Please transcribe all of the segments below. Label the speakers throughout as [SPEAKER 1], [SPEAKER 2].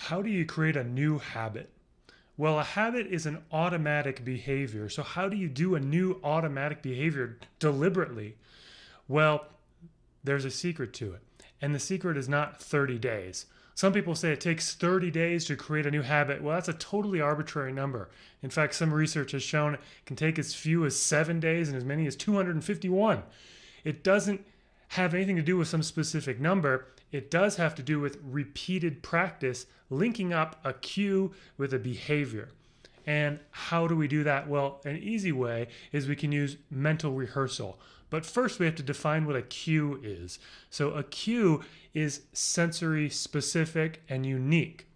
[SPEAKER 1] How do you create a new habit? Well, a habit is an automatic behavior. So, how do you do a new automatic behavior deliberately? Well, there's a secret to it. And the secret is not 30 days. Some people say it takes 30 days to create a new habit. Well, that's a totally arbitrary number. In fact, some research has shown it can take as few as 7 days and as many as 251. It doesn't have anything to do with some specific number. It does have to do with repeated practice, linking up a cue with a behavior. And how do we do that? Well, an easy way is we can use mental rehearsal. But first, we have to define what a cue is. So, a cue is sensory specific and unique.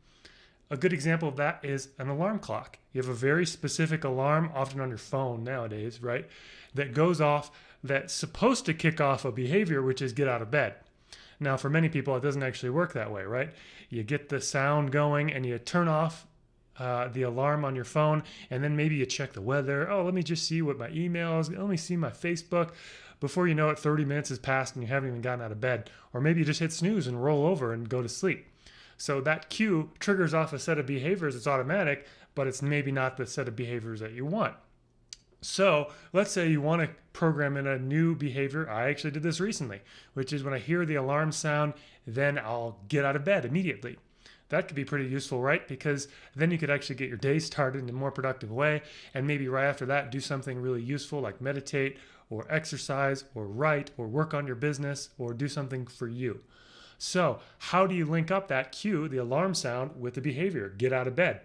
[SPEAKER 1] A good example of that is an alarm clock. You have a very specific alarm, often on your phone nowadays, right? That goes off, that's supposed to kick off a behavior, which is get out of bed. Now, for many people, it doesn't actually work that way, right? You get the sound going and you turn off the alarm on your phone, and then maybe you check the weather. Oh, let me just see what my email is. Let me see my Facebook. Before you know it, 30 minutes has passed and you haven't even gotten out of bed. Or maybe you just hit snooze and roll over and go to sleep. So that cue triggers off a set of behaviors. It's automatic, but it's maybe not the set of behaviors that you want. So let's say you want to program in a new behavior. I actually did this recently, which is when I hear the alarm sound, then I'll get out of bed immediately. That could be pretty useful, right? Because then you could actually get your day started in a more productive way. And maybe right after that, do something really useful like meditate or exercise or write or work on your business or do something for you. So how do you link up that cue, the alarm sound, with the behavior? Get out of bed.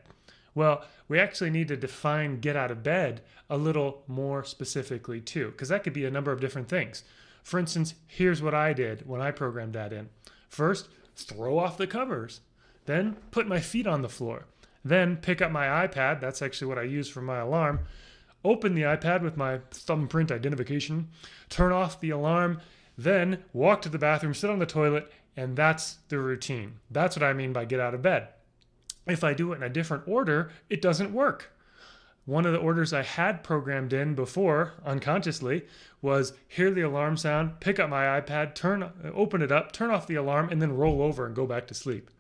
[SPEAKER 1] Well, we actually need to define get out of bed a little more specifically too, because that could be a number of different things. For instance, here's what I did when I programmed that in. First, throw off the covers. Then put my feet on the floor. Then pick up my iPad. That's actually what I use for my alarm. Open the iPad with my thumbprint identification. Turn off the alarm. Then walk to the bathroom, sit on the toilet, and that's the routine. That's what I mean by get out of bed. If I do it in a different order, it doesn't work. One of the orders I had programmed in before, unconsciously, was hear the alarm sound, pick up my iPad, open it up, turn off the alarm, and then roll over and go back to sleep.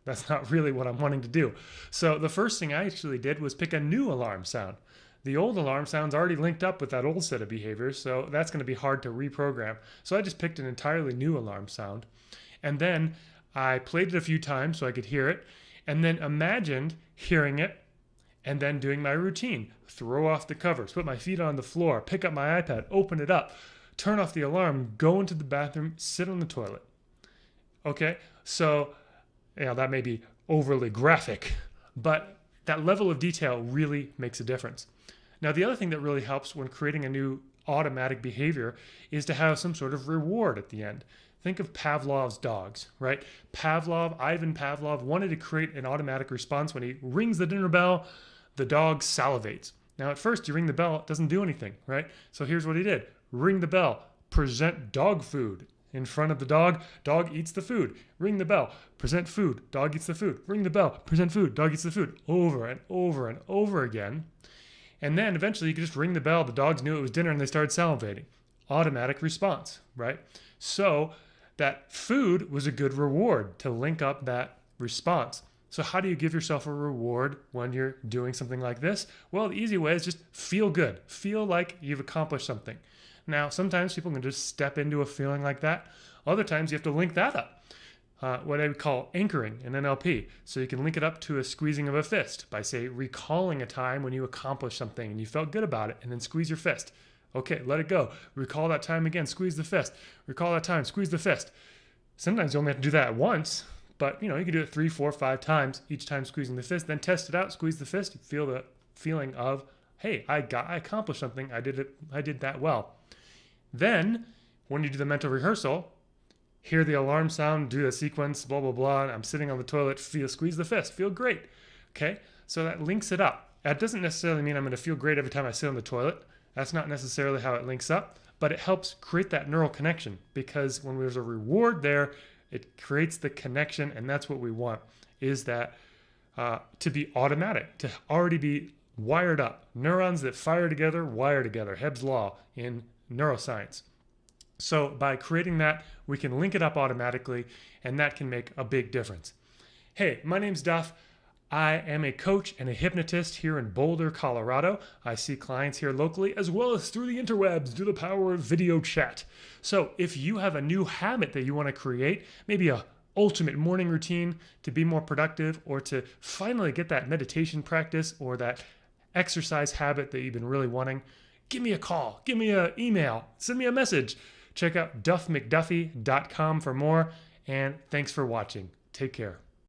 [SPEAKER 1] That's not really what I'm wanting to do. So the first thing I actually did was pick a new alarm sound. The old alarm sound's already linked up with that old set of behaviors, so that's going to be hard to reprogram. So I just picked an entirely new alarm sound. And then I played it a few times so I could hear it, and then imagined hearing it and then doing my routine. Throw off the covers, put my feet on the floor, pick up my iPad, open it up, turn off the alarm, go into the bathroom, sit on the toilet. Okay, so that may be overly graphic, but that level of detail really makes a difference. Now, the other thing that really helps when creating a new automatic behavior is to have some sort of reward at the end. Think of Pavlov's dogs, right? Ivan Pavlov wanted to create an automatic response. When he rings the dinner bell, the dog salivates. Now, at first, you ring the bell, it doesn't do anything, right? So here's what he did. Ring the bell, present dog food. In front of the dog eats the food. Ring the bell, present food, dog eats the food. Ring the bell, present food, dog eats the food. Over and over and over again. And then eventually you could just ring the bell, the dogs knew it was dinner and they started salivating. Automatic response, right? So that food was a good reward to link up that response. So how do you give yourself a reward when you're doing something like this? Well, the easy way is just feel good. Feel like you've accomplished something. Now, sometimes people can just step into a feeling like that. Other times you have to link that up. What I would call anchoring in NLP. So you can link it up to a squeezing of a fist by, say, recalling a time when you accomplished something and you felt good about it, and then squeeze your fist. Okay, let it go. Recall that time again, squeeze the fist. Recall that time, squeeze the fist. Sometimes you only have to do that once, but you can do it 3, 4, 5 times, each time squeezing the fist. Then test it out, squeeze the fist. You feel the feeling of, hey, I accomplished something. I did that well. Then, when you do the mental rehearsal, hear the alarm sound, do the sequence, blah, blah, blah. I'm sitting on the toilet, squeeze the fist, feel great. Okay, so that links it up. That doesn't necessarily mean I'm going to feel great every time I sit on the toilet. That's not necessarily how it links up, but it helps create that neural connection, because when there's a reward there, it creates the connection, and that's what we want, is that to be automatic, to already be wired up. Neurons that fire together, wire together. Hebb's law in neuroscience. So by creating that, we can link it up automatically, and that can make a big difference. Hey, my name's Duff. I am a coach and a hypnotist here in Boulder, Colorado. I see clients here locally as well as through the interwebs, through the power of video chat. So if you have a new habit that you want to create, maybe a ultimate morning routine to be more productive or to finally get that meditation practice or that exercise habit that you've been really wanting, give me a call, give me an email, send me a message. Check out duffmcduffie.com for more, and thanks for watching. Take care.